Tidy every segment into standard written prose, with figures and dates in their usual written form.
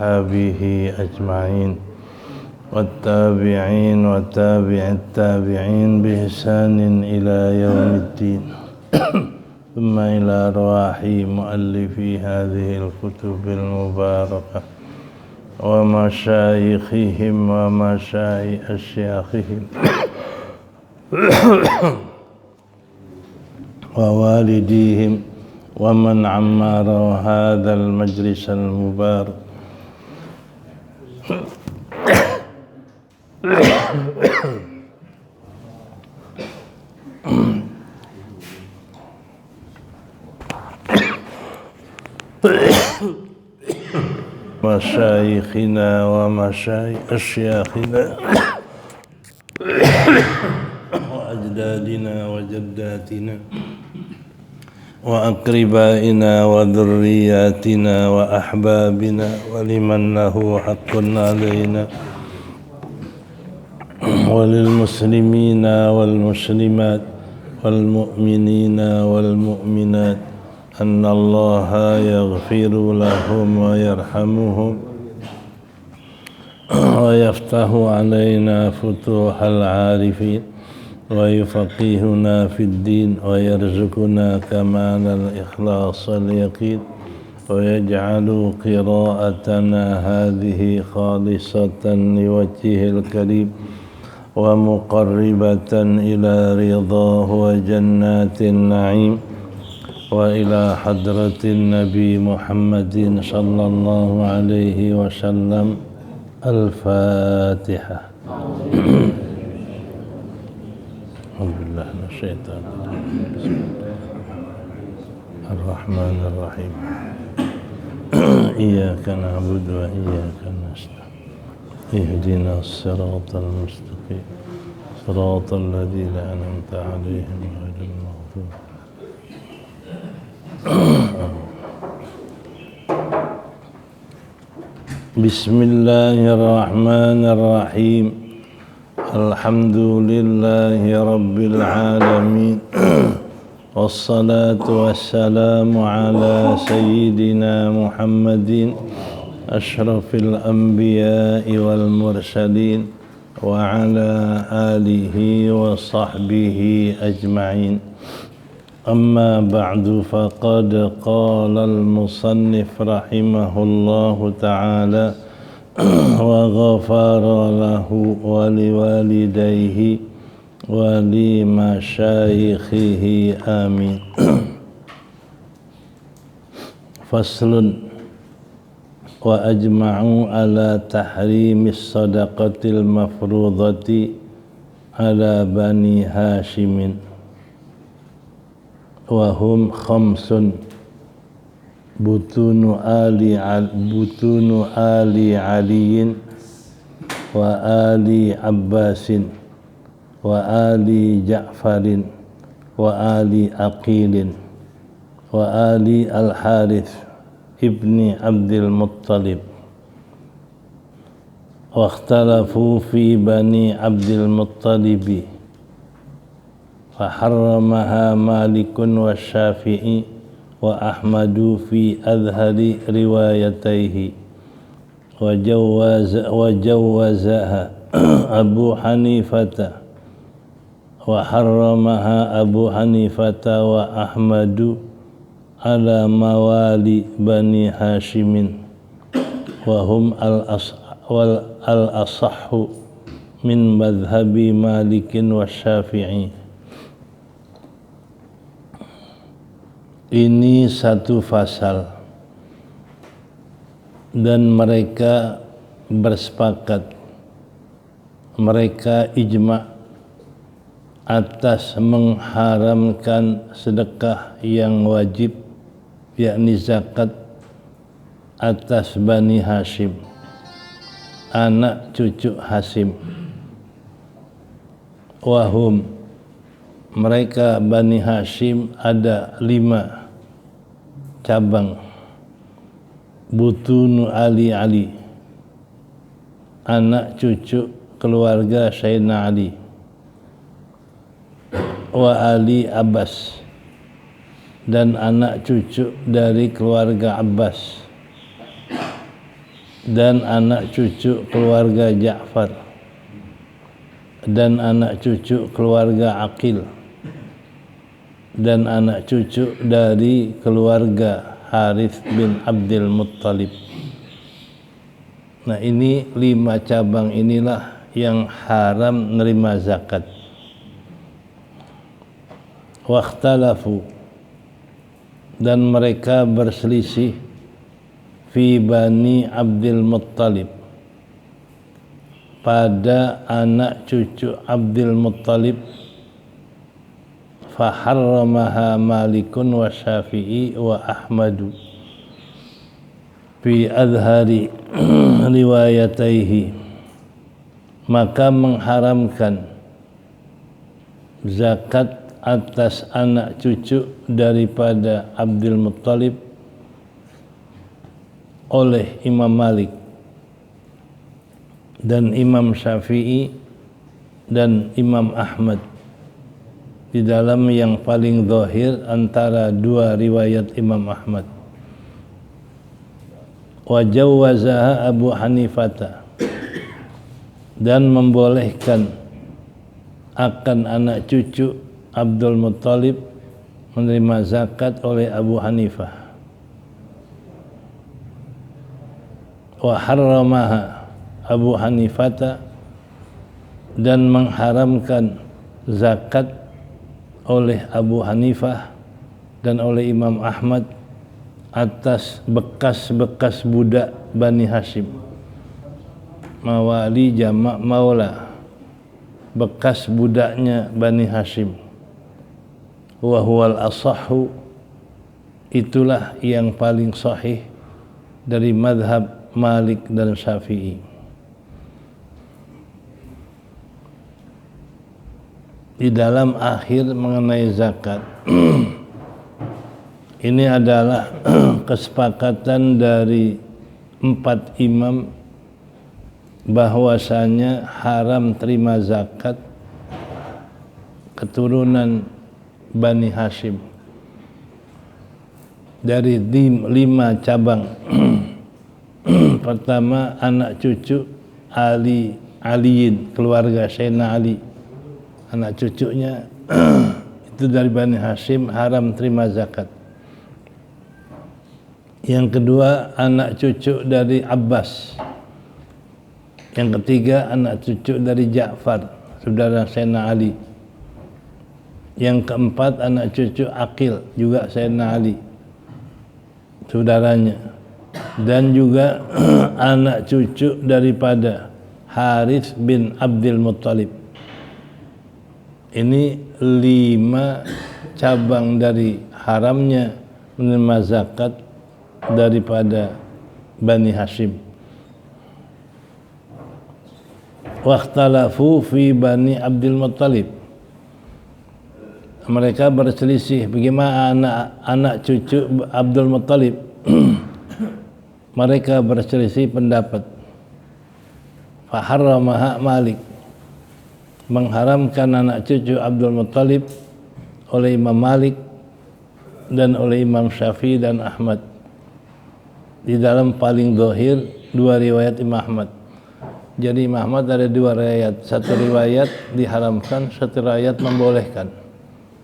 وأصحابه أجمعين والتابعين وتابع التابعين بإحسان إلى يوم الدين ثم إلى أرواح مؤلفي هذه الكتب المباركة ومشايخهم ومشايخ أشياخهم ووالديهم ومن عمر هذا المجلس المبارك مشايخنا ومشايخ أشياخنا وأجدادنا وجداتنا وأقربائنا وذرياتنا وأحبابنا ولمن له حق علينا وللمسلمين والمسلمات والمؤمنين والمؤمنات أن الله يغفر لهم ويرحمهم ويفتح علينا فتوح العارفين ويفقهنا في الدين ويرزقنا كمال الإخلاص واليقين ويجعل قراءتنا هذه خالصة لوجهه الكريم ومقربة إلى رضاه وجنات النعيم وإلى حضرة النبي محمد صلى الله عليه وسلم. الفاتحة. أعوذ بالله من الشيطان الرجيم. الرحمن الرحيم. إياك نعبد وإياك نستعين. اهدنا الصراط المستقيم صراط الذين أنعمت عليهم غير المغضوب. بسم الله الرحمن الرحيم. الحمد لله رب العالمين والصلاة والسلام على سيدنا محمد أشرف الأنبياء والمرسلين وعلى آله وصحبه أجمعين. أما بعد فقد قال المصنف رحمه الله تعالى وغفر له ولوالديه ولمشايخه آمين. فصل. وأجمعوا على تحريم الصدقة المفروضة على بني هاشم وهم خمس بطون آل علي وآل عباس وآل جعفر وآل عقيل وآل الحارث ابن عبد المطلب. واختلفوا في بني عبد المطلب فحرمها مالك والشافعي وأحمد في أظهر روايتيه وجوزها أبو حنيفة وحرمها أبو حنيفة وأحمد على موالي بني هاشم وهم الأصح من مذهب مالك والشافعي. Ini satu fasal dan mereka bersepakat, mereka ijma' atas mengharamkan sedekah yang wajib, yakni zakat, atas Bani Hashim, anak cucu Hashim. Wahum, mereka Bani Hashim ada 5 cabang. Butunu Ali, anak cucu keluarga Sayyidina Ali. Wa Ali Abbas, dan anak cucu dari keluarga Abbas. dan anak cucu keluarga Ja'far dan anak cucu keluarga Aqil dan anak cucu dari keluarga Harith bin Abdul Muttalib. Nah, ini 5 cabang inilah yang haram nerima zakat. Wakhtalafu, dan mereka berselisih fi Bani Abdul Muttalib, pada anak cucu Abdul Muttalib, faharramaha Malikun wa Syafi'i wa Ahmadu fi adhari riwayataihi, maka mengharamkan zakat atas anak cucu daripada Abdul Muttalib oleh Imam Malik dan Imam Syafi'i dan Imam Ahmad di dalam yang paling zahir antara 2 riwayat Imam Ahmad. Wa jawwazaha Abu Hanifah, dan membolehkan akan anak cucu Abdul Muttalib menerima zakat oleh Abu Hanifah. Wa harramaha Abu Hanifah, dan mengharamkan zakat oleh Abu Hanifah dan oleh Imam Ahmad atas bekas-bekas budak Bani Hashim. Mawali jamak maula, bekas budaknya Bani Hashim. Wa huwal asahhu, itulah yang paling sahih dari madhab Malik dan Syafi'i. Di dalam akhir mengenai zakat ini adalah kesepakatan dari 4 imam bahwasanya haram terima zakat keturunan Bani Hashim dari 5 cabang. Pertama, anak cucu Aliyin, keluarga Sayyidina Ali, anak cucunya itu dari Bani Hashim, haram terima zakat. Yang kedua, anak cucu dari Abbas. Yang ketiga, anak cucu dari Ja'far, saudara Sayyidina Ali. Yang keempat, anak cucu Aqil, juga Sayyidina Ali, saudaranya. Dan juga anak cucu daripada Harith bin Abdul Muttalib. Ini 5 cabang dari haramnya menerima zakat daripada Bani Hashim. Wakhtalafu fi Bani Abdul Muttalib, mereka berselisih bagaimana anak cucu Abdul Muttalib. Mereka berselisih pendapat. Faharramaha Malik, mengharamkan anak cucu Abdul Muttalib oleh Imam Malik dan oleh Imam Syafi'i dan Ahmad. Di dalam paling zahir 2 riwayat Imam Ahmad. Jadi Imam Ahmad ada 2 riwayat, 1 riwayat diharamkan, 1 riwayat membolehkan.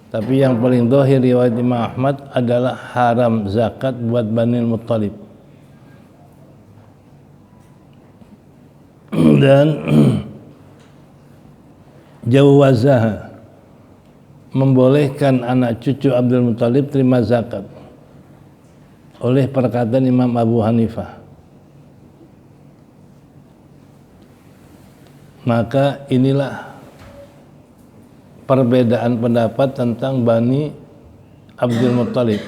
Tapi yang paling zahir riwayat Imam Ahmad adalah haram zakat buat Bani Muttalib. Dan jawazaha, membolehkan anak cucu Abdul Muttalib terima zakat oleh perkataan Imam Abu Hanifah. Maka inilah perbedaan pendapat tentang Bani Abdul Muttalib.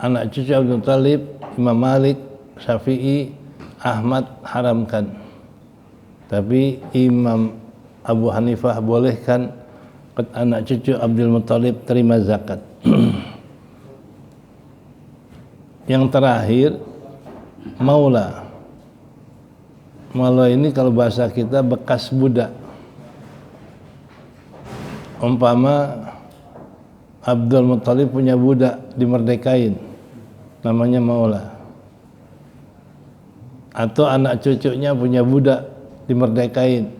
Anak cucu Abdul Muttalib, Imam Malik, Syafi'i, Ahmad haramkan. Tapi Imam Abu Hanifah bolehkan anak cucu Abdul Muttalib terima zakat. Yang terakhir, maula. Maula ini kalau bahasa kita bekas budak. Umpama Abdul Muttalib punya budak dimerdekain, namanya maula. atau anak cucunya punya budak dimerdekain,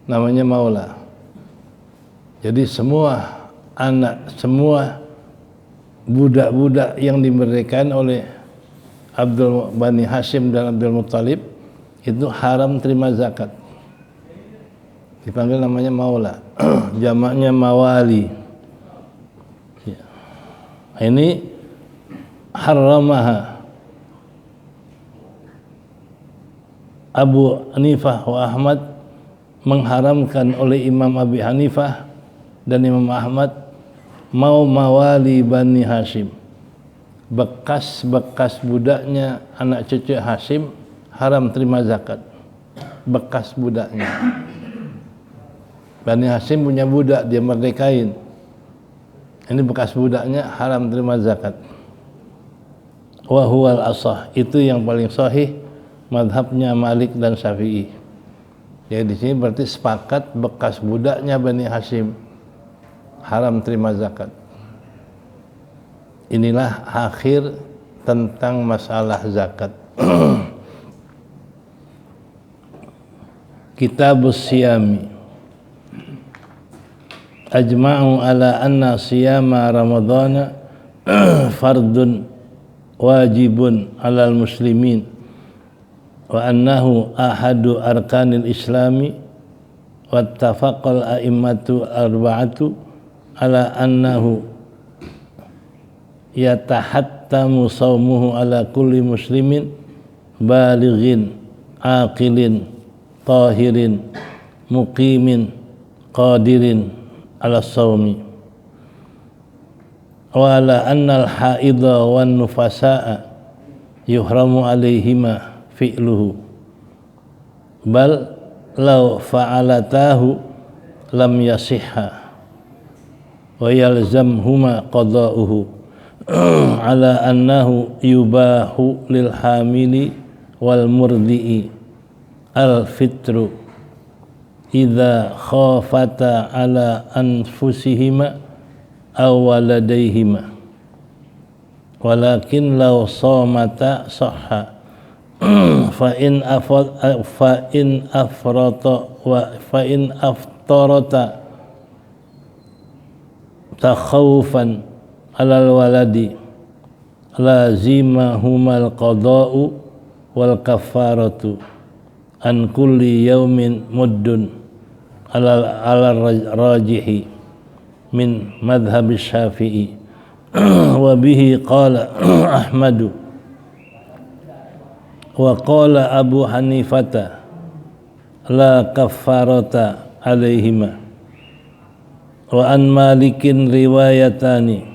namanya maula. Jadi semua budak-budak yang dimerdekakan oleh Bani Hashim dan Abdul Muttalib itu haram terima zakat. Dipanggil namanya maula. Jamaknya mawali. Ya. Ini haramaha Abu Hanifah wa Ahmad, mengharamkan oleh Imam Abi Hanifah dan Imam Ahmad mau mawali Bani Hashim, bekas budaknya anak cucu Hashim haram terima zakat. Bekas budaknya Bani Hashim punya budak, dia merdekain, ini bekas budaknya haram terima zakat. Wa huwal asah, itu yang paling sahih madhabnya Malik dan Syafi'i. Jadi di sini berarti sepakat bekas budaknya Bani Hashim haram terima zakat. Inilah akhir tentang masalah zakat. Kitabus Siyami. Ajma'u ala anna siyama Ramadhana fardun wajibun alal muslimin wa annahu ahadu arkanil islami wattafaqal a'immatu arba'atu ala annahu yatahattamu sawmuhu ala kulli muslimin balighin aqilin tahirin muqimin qadirin ala sawmi wa ala annal haidha wan nufasa'a yuhramu alaihima fi'luhu bal law fa'alatahu lam yasihha wa yalzamhuma qada'uhu ala annahu yubahu lil hamili wal murdi'i al fitru idza khafata ala anfusihima aw waladayhima walakin law samata sahha fa in aftarata takhawufan alal waladi lazimahumal qada'u wal kafaratu an kulli yaumin muddun ala rajihi min madhhab Syafi'i wa bihi qala Ahmadu wa qala Abu Hanifata la kafarata alaihima wa an Malikin riwayatani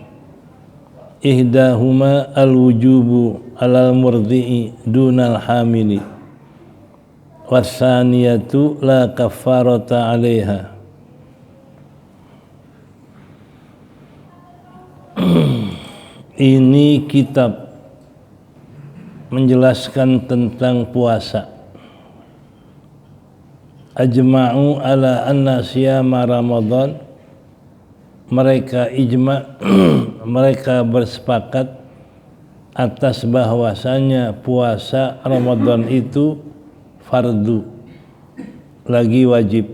ihdahuma al-wujubu alal murdi'i dunal hamili wasaniyatu la kafarata alaiha. Ini kitab menjelaskan tentang puasa. Ajma'u ala anna siyama Ramadan, mereka ijma' mereka bersepakat atas bahwasanya puasa Ramadan itu fardu, lagi wajib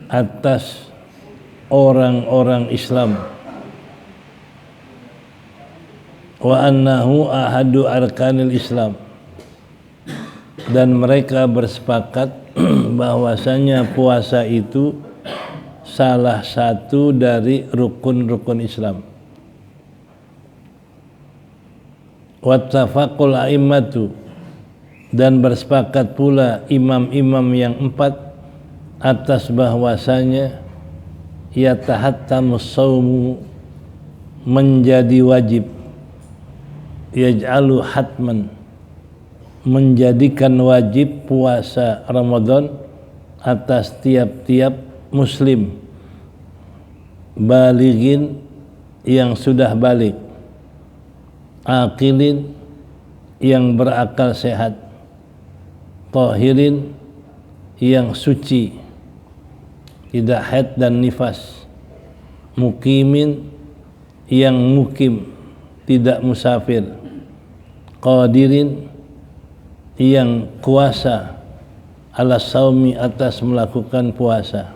atas orang-orang Islam. Wa annahu ahadu arkanil Islam, dan mereka bersepakat bahwasanya puasa itu salah satu dari rukun-rukun Islam. Wattafaqul a'immatu, dan bersepakat pula imam-imam yang 4 atas bahwasanya yatahattamus shaumu, menjadi wajib, yaj'alu hatman, menjadikan wajib puasa Ramadan atas tiap-tiap muslim balighin, yang sudah balik, aqilin, yang berakal sehat, tahirin, yang suci, tidak haid dan nifas, muqimin, yang mukim, tidak musafir, qadirin, yang kuasa ala saumi atas melakukan puasa,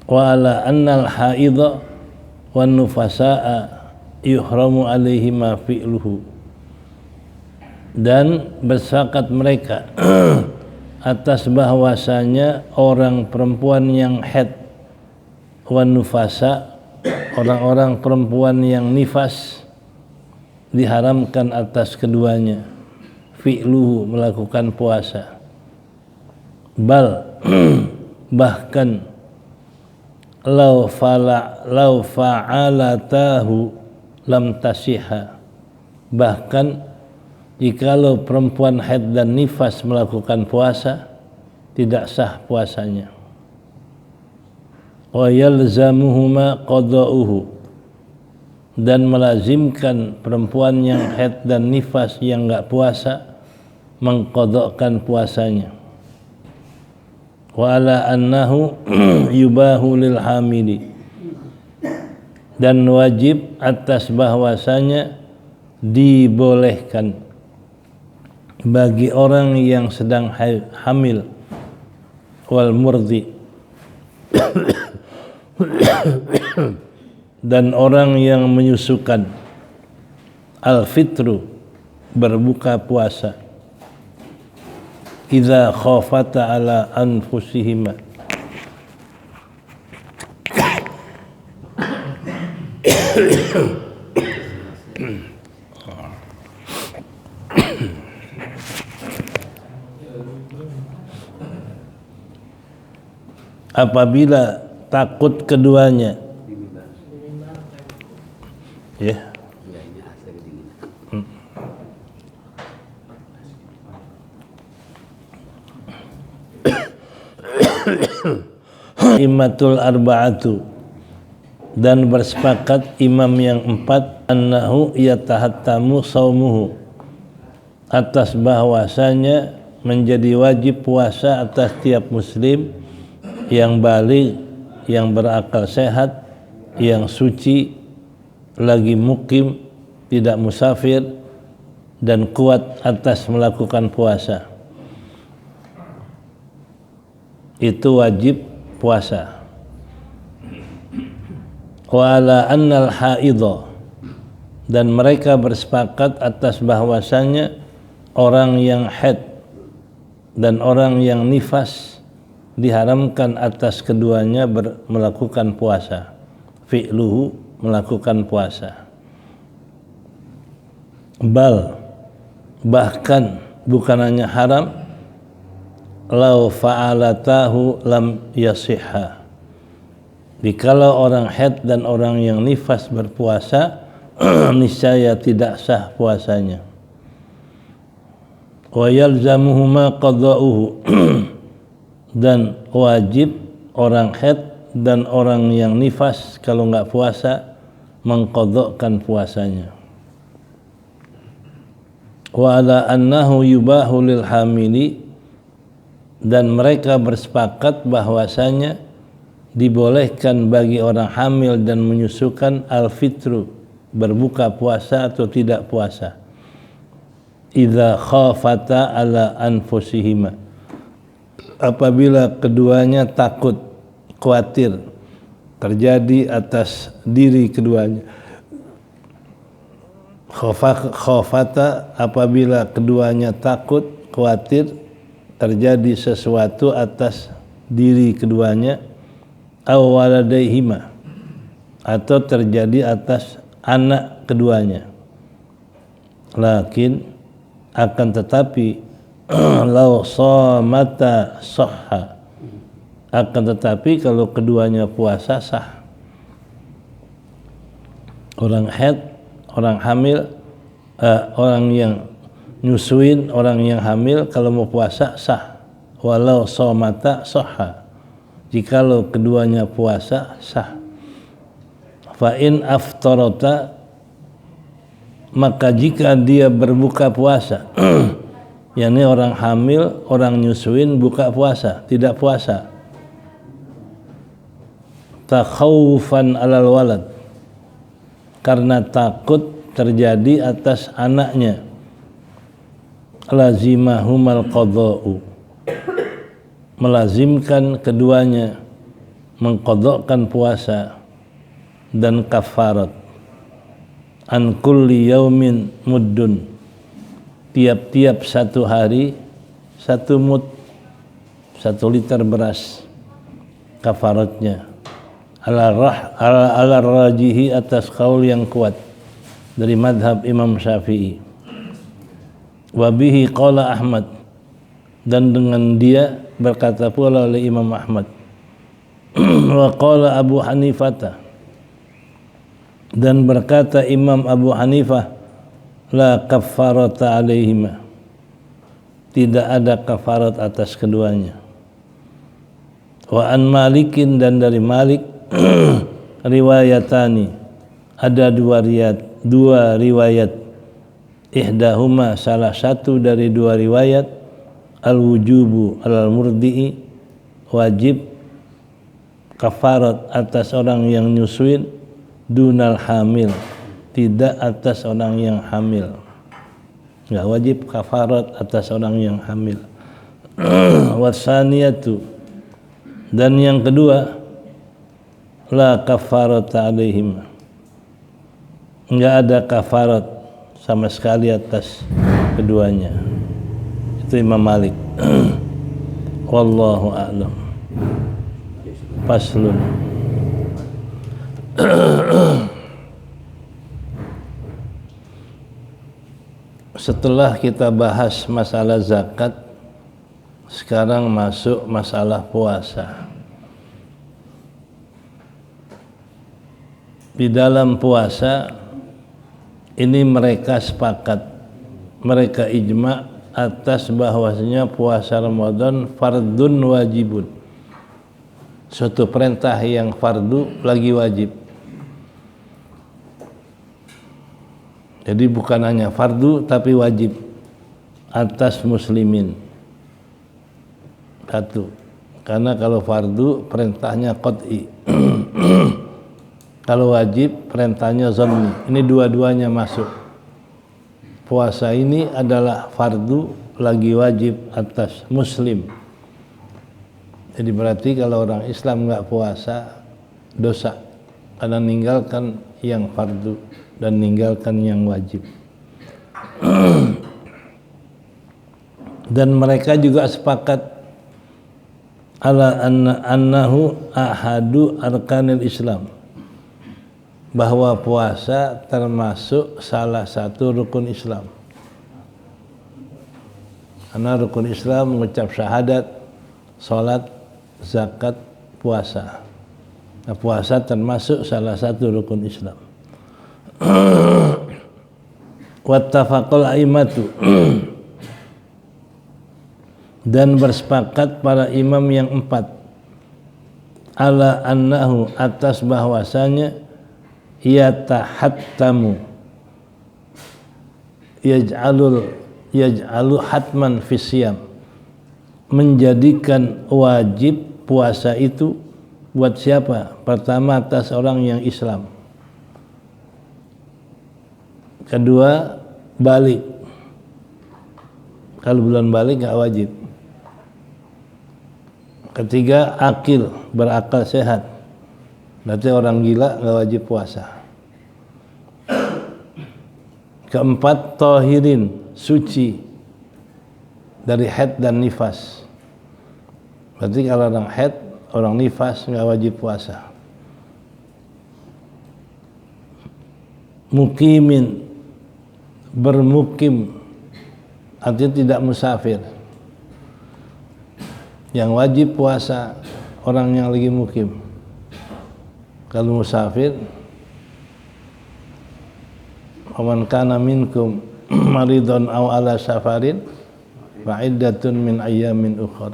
wa ala annal haidha wan nufasaa yuhramu alaihi ma fi'luhu, dan bersepakat mereka atas bahwasanya orang perempuan yang haid wan nufasa, orang-orang perempuan yang nifas, diharamkan atas keduanya fi'luhu melakukan puasa. Bal bahkan lau fa'alatahu lam tasihha, bahkan jikalau perempuan haid dan nifas melakukan puasa tidak sah puasanya. Wa yalzamuhuma qada'uhu, dan melazimkan perempuan yang haid dan nifas yang enggak puasa mengqada'kan puasanya. Wa ala annahu yubahu lil hamili, dan wajib atas bahwasanya dibolehkan bagi orang yang sedang hamil wal murdi dan orang yang menyusukan al-fitru berbuka puasa idza khafata ala anfusihima, apabila takut keduanya, ya. Imatul arba'atu, dan bersepakat imam yang empat annahu yatahattamu saumuhu, atas bahwasanya menjadi wajib puasa atas tiap muslim yang baligh, yang berakal sehat, yang suci, lagi mukim, tidak musafir, dan kuat atas melakukan puasa. Itu wajib puasa. Wa ala annal haidha, dan mereka bersepakat atas bahwasanya orang yang haid dan orang yang nifas diharamkan atas keduanya melakukan puasa. Fi'luhu melakukan puasa. Bal bahkan bukan hanya haram, lau fa'alatahu lam yasihha, jikalau orang haid dan orang yang nifas berpuasa niscaya tidak sah puasanya. Wa yalzamuhuma qada'uhu, dan wajib orang haid dan orang yang nifas kalau enggak puasa mengqada'kan puasanya. Wa ala annahu yubahu lil hamili, dan mereka bersepakat bahwasanya dibolehkan bagi orang hamil dan menyusukan al-fitru berbuka puasa atau tidak puasa idza khafata ala anfusihima, apabila keduanya takut, khawatir terjadi atas diri keduanya. Khafata apabila keduanya takut, khawatir terjadi sesuatu atas diri keduanya, aw waladaihima, atau terjadi atas anak keduanya. Lakin akan tetapi lau shamata sahha, akan tetapi kalau keduanya puasa sah. Orang haid, orang hamil, orang yang nyusuin, orang yang hamil kalau mau puasa sah. Walau shamata sahha, jikalau keduanya puasa sah. Fa in aftarata, maka jika dia berbuka puasa yakni orang hamil, orang nyusuin buka puasa, tidak puasa, takhawufan alal walad, karena takut terjadi atas anaknya, lazimahumal qadha'u, melazimkan keduanya mengqadhakan puasa dan kafarat. An kulli yaumin muddun, tiap-tiap satu hari satu mud, 1 liter beras kafaratnya. Ala rajihi, atas qaul yang kuat dari madhab Imam Syafi'i. Wabihi qala Ahmad, dan dengan dia berkata pula oleh Imam Ahmad. Wa qala Abu Hanifah, dan berkata Imam Abu Hanifah, la kafarata alaihima, tidak ada kafarat atas keduanya. Wa an Malikin, dan dari Malik riwayatani, ada dua riwayat. Ihdahuma, salah satu dari dua riwayat, al-wujubu al-murdi'i, wajib kafarat atas orang yang nyusuin, dunal hamil, tidak atas orang yang hamil. Enggak wajib kafarat atas orang yang hamil. Wasaniyatu, dan yang kedua, la kafarata alaihim, enggak ada kafarat sama sekali atas keduanya. Itu Imam Malik. Wallahu a'lam. Faslun. Setelah kita bahas masalah zakat, sekarang masuk masalah puasa. Di dalam puasa ini mereka sepakat, mereka ijma atas bahwasanya puasa Ramadan fardun wajibun, suatu perintah yang fardu lagi wajib. Jadi bukan hanya fardu tapi wajib atas muslimin. Satu, karena kalau fardu perintahnya qat'i. Kalau wajib perintahnya zanni. Ini dua-duanya masuk. Puasa ini adalah fardu lagi wajib atas muslim. Jadi berarti kalau orang Islam enggak puasa dosa, karena meninggalkan yang fardu dan meninggalkan yang wajib. Dan mereka juga sepakat ala annahu ahadu arkanil Islam, bahwa puasa termasuk salah satu rukun Islam. Karena rukun Islam mengucap syahadat, salat, zakat, puasa. Nah, puasa termasuk salah satu rukun Islam. Wattafaqal a'immatu, dan bersepakat para imam yang 4 ala annahu, atas bahwasanya yatahattamu, yaj'alu hatman fisyam, menjadikan wajib puasa itu buat siapa? Pertama atas orang yang Islam, kedua balik, kalau belum balik gak wajib, ketiga akil, berakal sehat, berarti orang gila gak wajib puasa, keempat tahirin, suci dari haid dan nifas, berarti kalau orang haid, orang nifas gak wajib puasa. Mukimin, bermukim, artinya tidak musafir. Yang wajib puasa orang yang lagi mukim. Kalau musafir, waman kana minkum maridun aw ala safarin fa iddatun min ayyamin ukhra.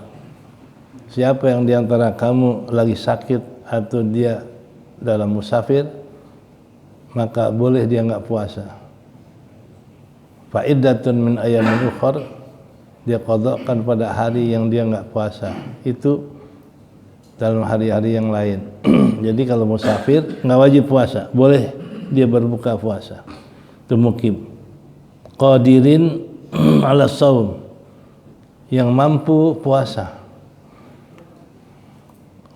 Siapa yang diantara kamu lagi sakit atau dia dalam musafir, maka boleh dia enggak puasa. Fa iddatun min ayyamin ukhra, dia qadhakan pada hari yang dia enggak puasa, itu dalam hari-hari yang lain. Jadi kalau musafir enggak wajib puasa, boleh dia berbuka puasa. Itu mukim. Qadirin, ala saum, yang mampu puasa.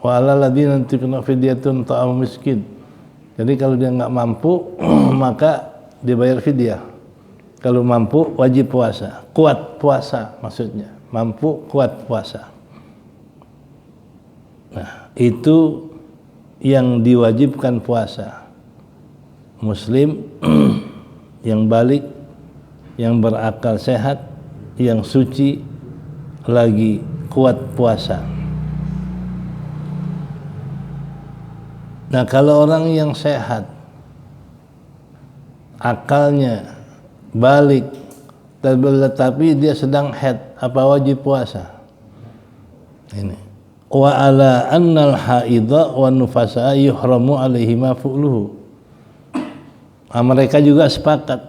Wa alal ladzina yutiquna fidyatun ta'am miskin. Jadi kalau dia nggak mampu maka dibayar fidyah. Kalau mampu wajib puasa, kuat puasa maksudnya, mampu kuat puasa. Nah, itu yang diwajibkan puasa. Muslim yang balik, yang berakal sehat, yang suci, lagi kuat puasa. Nah, kalau orang yang sehat, akalnya balik, tetapi dia sedang haid, apa wajib puasa? Ini. Wa ala annal haidha wa nufasa yuhramu alaihima fu'luhu. Nah, mereka juga sepakat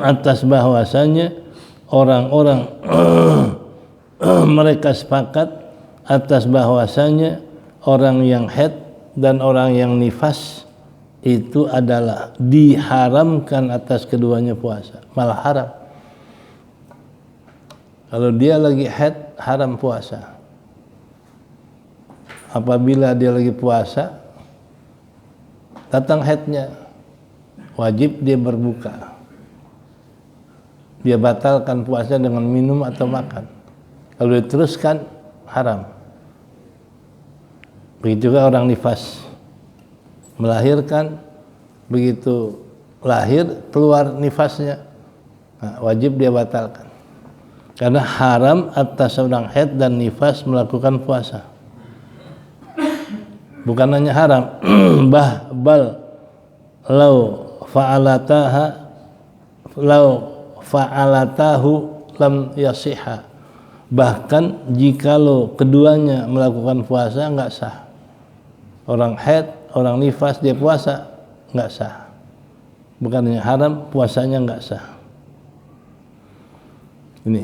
atas bahwasanya orang-orang mereka sepakat atas bahwasanya orang yang haid dan orang yang nifas itu adalah diharamkan atas keduanya puasa, malah haram. Kalau dia lagi haid haram puasa. Apabila dia lagi puasa datang haidnya, wajib dia berbuka. Dia batalkan puasa dengan minum atau makan. Kalau diteruskan haram. Begitu juga orang nifas melahirkan, begitu lahir keluar nifasnya, nah, wajib dia batalkan. Karena haram atas orang haid dan nifas melakukan puasa. Bukan hanya haram, bal lau fa'alatahu lam yasiha. Bahkan jikalau keduanya melakukan puasa enggak sah. Orang haid, orang nifas dia puasa enggak sah. Bukan hanya haram, puasanya enggak sah. Ini.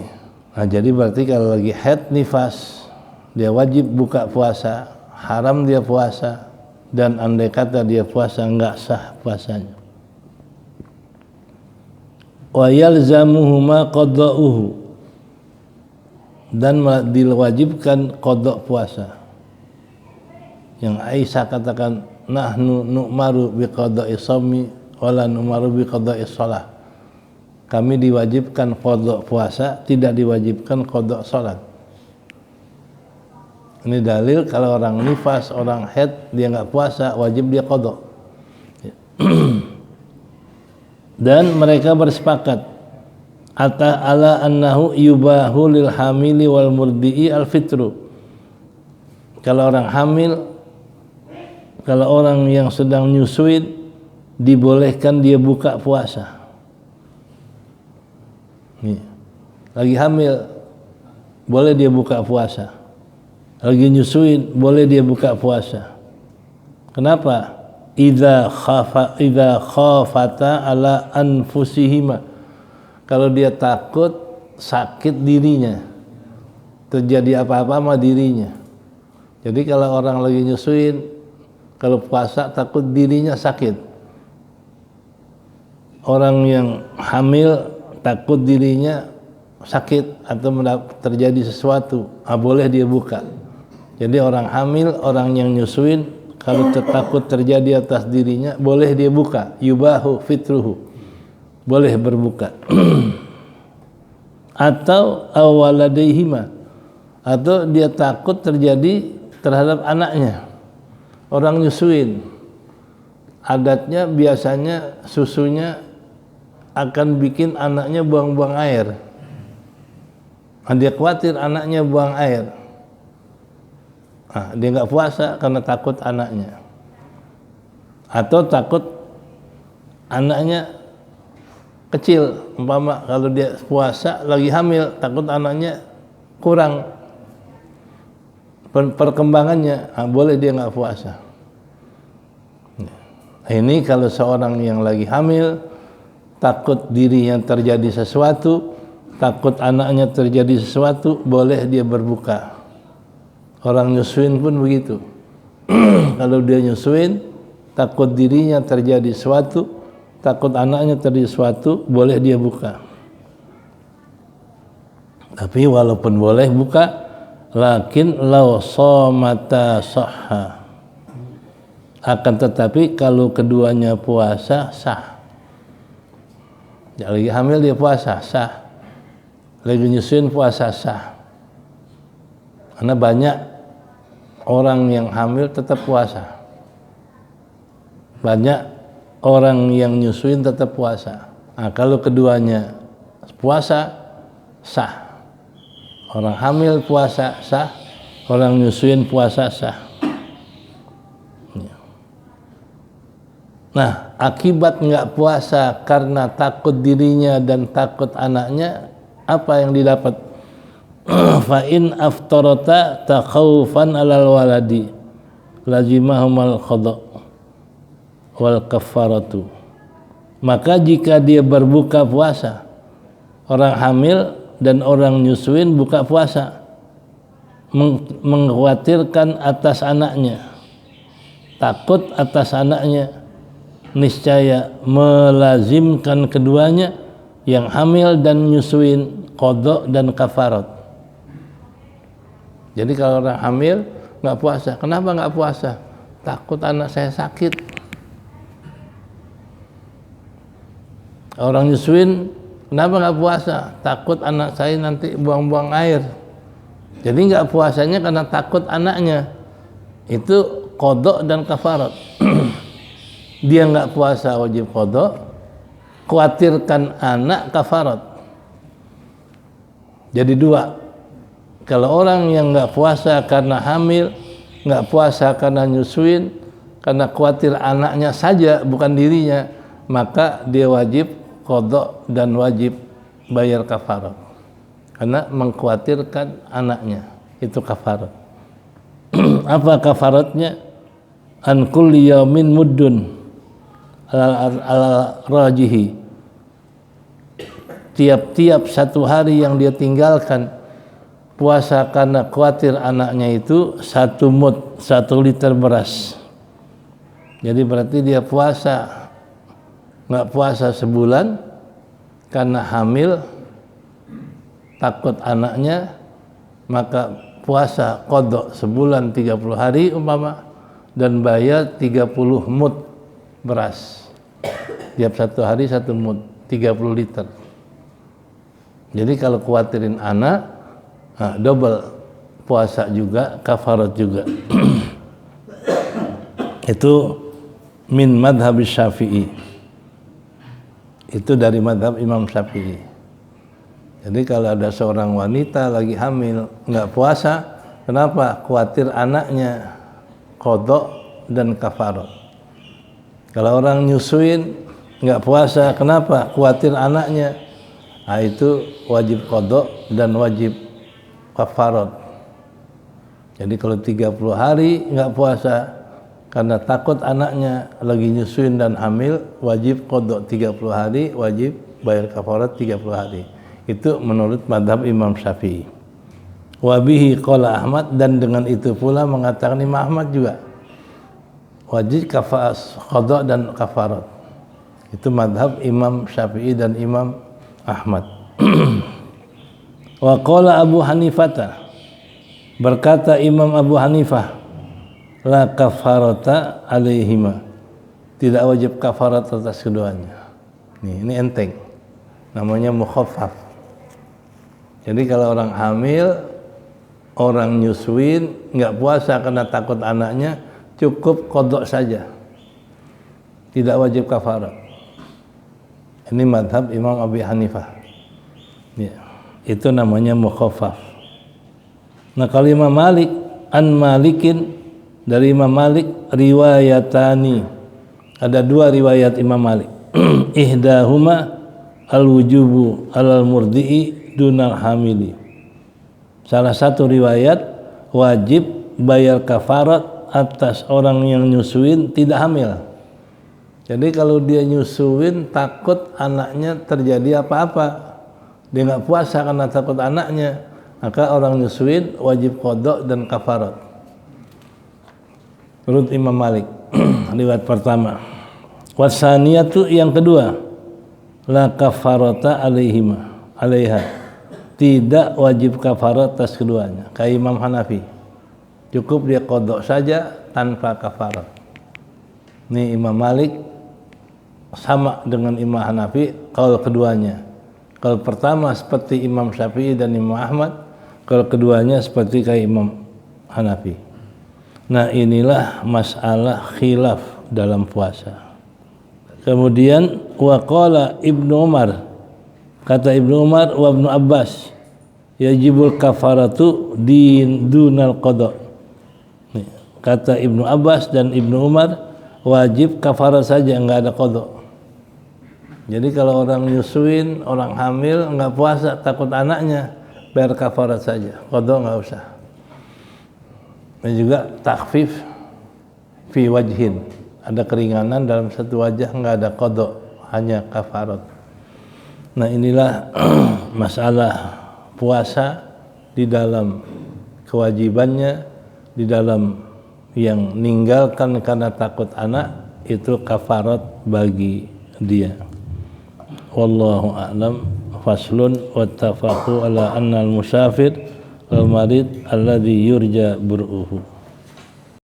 Nah, jadi berarti kalau lagi haid nifas dia wajib buka puasa, haram dia puasa, dan andai kata dia puasa enggak sah puasanya. Wa yalzamuhuma qada'uhu, dan diwajibkan qada' puasa. Yang Aisyah katakan nahnu nu'maru biqada'i shaumi wa la nu'maru biqada'i shalah. Kami diwajibkan qada' puasa, tidak diwajibkan qada' salat. Ini dalil kalau orang nifas, orang haid dia enggak puasa, wajib dia qada'. Dan mereka bersepakat ala annahu yubahu lil hamili wal murdi'i al fitru. Kalau orang hamil, kalau orang yang sedang nyusuin, dibolehkan dia buka puasa. Nih, lagi hamil boleh dia buka puasa, lagi nyusuin boleh dia buka puasa. Kenapa? Idza khafata ala anfusihima. Kalau dia takut sakit dirinya, terjadi apa-apa sama dirinya. Jadi kalau orang lagi nyusuin, kalau puasa takut dirinya sakit. Orang yang hamil takut dirinya sakit atau terjadi sesuatu, boleh dia buka. Jadi orang hamil, orang yang nyusuin, kalau takut terjadi atas dirinya, boleh dia buka. Yubahu fitruhu, boleh berbuka. Atau awaladaihima, atau dia takut terjadi terhadap anaknya. Orang nyusuin, adatnya biasanya susunya akan bikin anaknya buang-buang air. Dia khawatir anaknya buang air. Dia nggak puasa karena takut anaknya, atau takut anaknya kecil. Umpama kalau dia puasa lagi hamil, takut anaknya kurang perkembangannya, boleh dia nggak puasa. Ini kalau seorang yang lagi hamil, takut dirinya terjadi sesuatu, takut anaknya terjadi sesuatu, boleh dia berbuka. Orang nyusuin pun begitu. Kalau dia nyusuin, takut dirinya terjadi sesuatu, takut anaknya terjadi sesuatu, boleh dia buka. Tapi walaupun boleh buka, lakin law somata sahha. Akan tetapi kalau keduanya puasa sah. Ya, lagi hamil dia puasa sah, lagi nyusuin puasa sah. Karena banyak orang yang hamil tetap puasa, banyak orang yang nyusuin tetap puasa. Nah, kalau keduanya puasa sah. Orang hamil puasa sah, orang nyusuin puasa sah. Nah, akibat nggak puasa karena takut dirinya dan takut anaknya, apa yang didapat? Fa in aftarata takhawfan alal waladi lazimahumal qada wal kafaratu. Maka jika dia berbuka puasa, orang hamil dan orang nyusuin buka puasa, mengkhawatirkan atas anaknya, takut atas anaknya, niscaya melazimkan keduanya, yang hamil dan nyusuin, qada dan kafarat. Jadi kalau orang hamil nggak puasa, kenapa nggak puasa? Takut anak saya sakit. Orang nyusuin, kenapa nggak puasa? Takut anak saya nanti buang-buang air. Jadi nggak puasanya karena takut anaknya. Itu qada dan kafarat. Dia nggak puasa wajib qada, khawatirkan anak kafarat. Jadi dua. Kalau orang yang nggak puasa karena hamil, nggak puasa karena nyusuin, karena khawatir anaknya saja bukan dirinya, maka dia wajib qada dan wajib bayar kafarat. Karena mengkhawatirkan anaknya, itu kafarat. Apa kafaratnya? An kulli yaumin muddun al-rajihi. Tiap-tiap satu hari yang dia tinggalkan puasa karena khawatir anaknya itu 1 mud, 1 liter beras. Jadi berarti dia puasa, nggak puasa sebulan karena hamil, takut anaknya, maka puasa qada sebulan 30 hari umpama, dan bayar 30 mud beras. Tiap satu hari 1 mud, 30 liter. Jadi kalau khawatirin anak, double puasa juga, kafarat juga. Itu min madhab Syafi'i. Itu dari madhab Imam Syafi'i. Jadi kalau ada seorang wanita lagi hamil nggak puasa, kenapa? Khawatir anaknya, qada dan kafarat. Kalau orang nyusuin nggak puasa, kenapa? Khawatir anaknya. Nah, itu wajib qada dan wajib kafarat. Jadi kalau 30 hari nggak puasa karena takut anaknya lagi nyusuin dan hamil, wajib qada 30 hari, wajib bayar kafarat 30 hari. Itu menurut madhab Imam Syafi'i. Wabihi qala Ahmad, dan dengan itu pula mengatakan Imam Ahmad juga wajib qada dan kafarat. Itu madhab Imam Syafi'i dan Imam Ahmad. Wa qala Abu Hanifah, berkata Imam Abu Hanifah, la kafarata alaihima, tidak wajib kafarat atas keduanya. Ini enteng, namanya mukhaffaf. Jadi kalau orang hamil, orang nyusuin, nggak puasa karena takut anaknya, cukup qada saja, tidak wajib kafarat. Ini madhab Imam Abu Hanifah. Ya, itu namanya mukhaffaf. Nah kalau Imam Malik, an Malikin, dari Imam Malik riwayatani, ada 2 riwayat Imam Malik. Ihdahuma al-wujubu alal murdi'i dunal hamili. Salah satu riwayat wajib bayar kafarat atas orang yang nyusuin tidak hamil. Jadi kalau dia nyusuin takut anaknya terjadi apa-apa, dia nggak puasa karena takut anaknya, maka orang nyusuin wajib qada dan kafarat. Menurut Imam Malik, riwayat pertama. Wasaniyatu, yang kedua, la kafarata alaiha. tidak wajib kafarat atas keduanya. Kayak Imam Hanafi, cukup dia qada saja tanpa kafarat. Nih Imam Malik sama dengan Imam Hanafi kalau keduanya. Kalau pertama seperti Imam Syafi'i dan Imam Ahmad, kalau keduanya seperti kayak Imam Hanafi. Nah, inilah masalah khilaf dalam puasa. Kemudian waqala Ibnu Umar, kata Ibnu Umar wa Ibnu Abbas, yajibul kafaratu dunal qada. Kata Ibnu Abbas dan Ibnu Umar, wajib kafarat saja, enggak ada qada. Jadi kalau orang nyusuin, orang hamil enggak puasa takut anaknya, biar kafarat saja, qada enggak usah. Dan juga takhfif fi wajhin, ada keringanan dalam satu wajah, enggak ada qada, hanya kafarat. Nah, inilah masalah puasa di dalam kewajibannya, di dalam yang ninggalkan karena takut anak, itu kafarat bagi dia. Wallahu a'lam. Faslun wattafaqu ala anna al-musafir al-marid alladhi yurja bur'uhu.